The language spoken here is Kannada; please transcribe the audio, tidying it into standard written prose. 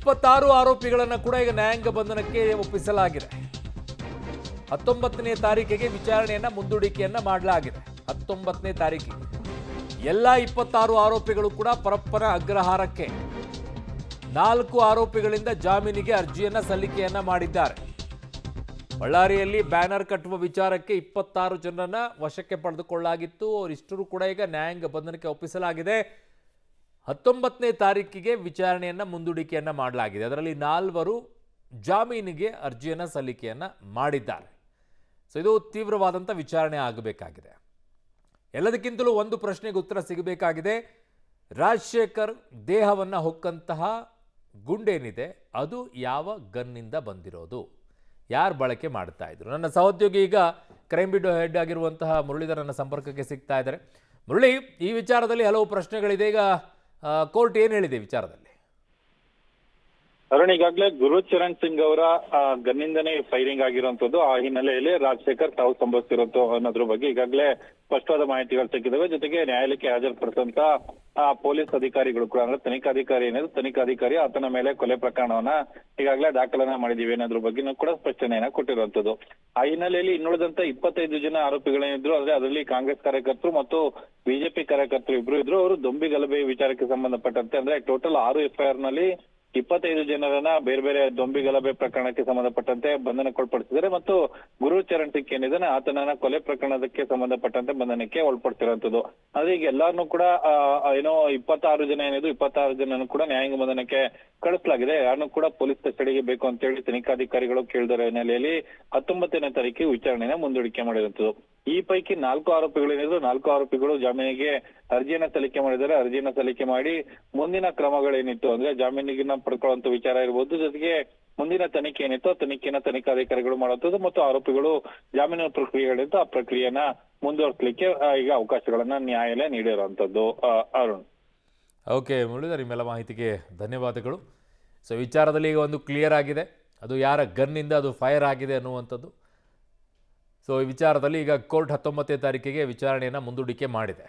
26 ಆರೋಪಿಗಳನ್ನು ಕೂಡ ಈಗ ನ್ಯಾಯಾಂಗ ಬಂಧನಕ್ಕೆ ಒಪ್ಪಿಸಲಾಗಿದೆ. 19ನೇ ತಾರೀಕಿಗೆ ವಿಚಾರಣೆಯನ್ನ ಮುಂದೂಡಿಕೆಯನ್ನ ಮಾಡಲಾಗಿದೆ. 19ನೇ ತಾರೀಕಿಗೆ ಎಲ್ಲ 26 ಆರೋಪಿಗಳು ಕೂಡ ಪರಪ್ಪನ ಅಗ್ರಹಾರಕ್ಕೆ 4 ಆರೋಪಿಗಳಿಂದ ಜಾಮೀನಿಗೆ ಅರ್ಜಿಯನ್ನ ಸಲ್ಲಿಕೆಯನ್ನ ಮಾಡಿದ್ದಾರೆ. ಬಳ್ಳಾರಿಯಲ್ಲಿ ಬ್ಯಾನರ್ ಕಟ್ಟುವ ವಿಚಾರಕ್ಕೆ 26 ಜನರನ್ನ ವಶಕ್ಕೆ ಪಡೆದುಕೊಳ್ಳಲಾಗಿತ್ತು. ಅವರಿಷ್ಟರು ಕೂಡ ಈಗ ನ್ಯಾಯಾಂಗ ಬಂಧನಕ್ಕೆ ಒಪ್ಪಿಸಲಾಗಿದೆ. 19ನೇ ತಾರೀಕಿಗೆ ವಿಚಾರಣೆಯನ್ನ ಮುಂದೂಡಿಕೆಯನ್ನ ಮಾಡಲಾಗಿದೆ. ಅದರಲ್ಲಿ 4 ಜಾಮೀನಿಗೆ ಅರ್ಜಿಯನ್ನ ಸಲ್ಲಿಕೆಯನ್ನ ಮಾಡಿದ್ದಾರೆ. ಸೊ ಇದು ತೀವ್ರವಾದಂಥ ವಿಚಾರಣೆ ಆಗಬೇಕಾಗಿದೆ. ಎಲ್ಲದಕ್ಕಿಂತಲೂ ಒಂದು ಪ್ರಶ್ನೆಗೆ ಉತ್ತರ ಸಿಗಬೇಕಾಗಿದೆ. ರಾಜಶೇಖರ್ ದೇಹವನ್ನು ಹೊಕ್ಕಂತಹ ಗುಂಡೇನಿದೆ ಅದು ಯಾವ ಗನ್ನಿಂದ ಬಂದಿರೋದು, ಯಾರು ಬಳಕೆ ಮಾಡ್ತಾ ಇದ್ರು? ನನ್ನ ಸಹೋದ್ಯೋಗಿ ಈಗ ಕ್ರೈಮ್ ಬ್ಯೂರೋ ಹೆಡ್ ಆಗಿರುವಂತಹ ಮುರಳೀಧರ್ ನನ್ನ ಸಂಪರ್ಕಕ್ಕೆ ಸಿಗ್ತಾ ಇದ್ದಾರೆ. ಮುರಳಿ, ಈ ವಿಚಾರದಲ್ಲಿ ಹಲವು ಪ್ರಶ್ನೆಗಳಿದೆ. ಈಗ ಕೋರ್ಟ್ ಏನು ಹೇಳಿದೆ ವಿಚಾರದಲ್ಲಿ? ಅರುಣ್, ಈಗಾಗಲೇ ಗುರುಚರಣ್ ಸಿಂಗ್ ಅವರ ಗನ್ನಿಂದನೇ ಫೈರಿಂಗ್ ಆಗಿರುವಂತದ್ದು. ಆ ಹಿನ್ನೆಲೆಯಲ್ಲಿ ರಾಜಶೇಖರ್ ತಾವು ಸಂಭವಿಸಿರುವಂತ ಅನ್ನೋದ್ರ ಬಗ್ಗೆ ಈಗಾಗಲೇ ಸ್ಪಷ್ಟವಾದ ಮಾಹಿತಿಗಳು ಸಿಕ್ಕಿದಾವೆ. ಜೊತೆಗೆ ನ್ಯಾಯಾಲಯಕ್ಕೆ ಹಾಜರುಪಡಿಸಿದಂತ ಪೊಲೀಸ್ ಅಧಿಕಾರಿಗಳು ಕೂಡ, ಅಂದ್ರೆ ತನಿಖಾಧಿಕಾರಿ ಏನಿದೆ ತನಿಖಾಧಿಕಾರಿ ಆತನ ಮೇಲೆ ಕೊಲೆ ಪ್ರಕರಣವನ್ನ ಈಗಾಗಲೇ ದಾಖಲನ ಮಾಡಿದೀವಿ ಅನ್ನೋದ್ರ ಬಗ್ಗೆ ಕೂಡ ಸ್ಪಷ್ಟನೆಯನ್ನ ಕೊಟ್ಟಿರುವಂತದ್ದು. ಆ ಹಿನ್ನೆಲೆಯಲ್ಲಿ ಇನ್ನುಳಿದಂತ 25 ಜನ ಆರೋಪಿಗಳೇನಿದ್ರು, ಅಂದ್ರೆ ಅದರಲ್ಲಿ ಕಾಂಗ್ರೆಸ್ ಕಾರ್ಯಕರ್ತರು ಮತ್ತು ಬಿಜೆಪಿ ಕಾರ್ಯಕರ್ತರು ಇಬ್ರು ಇದ್ರು. ಅವರು ದೊಂಬಿ ಗಲಭೆ ವಿಚಾರಕ್ಕೆ ಸಂಬಂಧಪಟ್ಟಂತೆ ಅಂದ್ರೆ ಟೋಟಲ್ 6 FIR ನಲ್ಲಿ 25 ಜನರನ್ನ ಬೇರೆ ಬೇರೆ ದೊಂಬಿ ಗಲಭೆ ಪ್ರಕರಣಕ್ಕೆ ಸಂಬಂಧಪಟ್ಟಂತೆ ಬಂಧನಕ್ಕೊಳಪಡಿಸಿದ್ದಾರೆ. ಮತ್ತು ಗುರುಚರಣ್ ಸಿಂಗ್ ಏನಿದ್ದಾನೆ ಆತನನ್ನ ಕೊಲೆ ಪ್ರಕರಣಕ್ಕೆ ಸಂಬಂಧಪಟ್ಟಂತೆ ಬಂಧನಕ್ಕೆ ಒಳಪಡಿಸಿರುವಂತದ್ದು. ಆದ್ರೆ ಈಗ ಎಲ್ಲಾರನ್ನೂ ಕೂಡ ಏನೋ 26 ಜನ ಏನಿದ್ರು 26 ಜನನು ಕೂಡ ನ್ಯಾಯಾಂಗ ಬಂಧನಕ್ಕೆ ಕಳಿಸಲಾಗಿದೆ. ಯಾರನ್ನೂ ಕೂಡ ಪೊಲೀಸ್ ಕಸ್ಟಡಿಗೆ ಬೇಕು ಅಂತ ಹೇಳಿ ತನಿಖಾಧಿಕಾರಿಗಳು ಕೇಳಿದರ ಹಿನ್ನೆಲೆಯಲ್ಲಿ 19ನೇ ತಾರೀಕಿಗೆ ವಿಚಾರಣೆನ ಮುಂದೂಡಿಕೆ ಮಾಡಿರುವಂತದ್ದು. ಈ ಪೈಕಿ 4 ಆರೋಪಿಗಳೇನಿದ್ರು 4 ಆರೋಪಿಗಳು ಜಾಮೀನಿಗೆ ಅರ್ಜಿಯನ್ನ ಸಲ್ಲಿಕೆ ಮಾಡಿದ್ದಾರೆ. ಅರ್ಜಿಯನ್ನ ಸಲ್ಲಿಕೆ ಮಾಡಿ ಮುಂದಿನ ಕ್ರಮಗಳೇನಿತ್ತು ಅಂದ್ರೆ ಜಾಮೀನಿನ ಪಡ್ಕೊಳ್ಳುವಂತ ವಿಚಾರ ಇರ್ಬೋದು, ಜೊತೆಗೆ ಮುಂದಿನ ತನಿಖೆ ಏನಿತ್ತು ತನಿಖೆನ ತನಿಖಾಧಿಕಾರಿಗಳು ಮಾಡುವಂಥದ್ದು ಮತ್ತು ಆರೋಪಿಗಳು ಜಾಮೀನು ಪ್ರಕ್ರಿಯೆಗಳಿತ್ತು ಆ ಪ್ರಕ್ರಿಯೆಯನ್ನ ಮುಂದುವರಿಸಲಿಕ್ಕೆ ಈಗ ಅವಕಾಶಗಳನ್ನ ನ್ಯಾಯಾಲಯ ನೀಡಿರುವಂತದ್ದು. ಅರುಣ್, ಓಕೆ ಮುರಳೀಧರ್, ನಿಮ್ಮೆಲ್ಲ ಮಾಹಿತಿಗೆ ಧನ್ಯವಾದಗಳು. ಸೊ ವಿಚಾರದಲ್ಲಿ ಈಗ ಒಂದು ಕ್ಲಿಯರ್ ಆಗಿದೆ, ಅದು ಯಾರ ಗನ್ನಿಂದ ಅದು ಫೈರ್ ಆಗಿದೆ ಅನ್ನುವಂಥದ್ದು. ಸೊ ಈ ವಿಚಾರದಲ್ಲಿ ಈಗ ಕೋರ್ಟ್ 19ನೇ ತಾರೀಕಿಗೆ ವಿಚಾರಣೆಯನ್ನು ಮುಂದೂಡಿಕೆ ಮಾಡಿದೆ.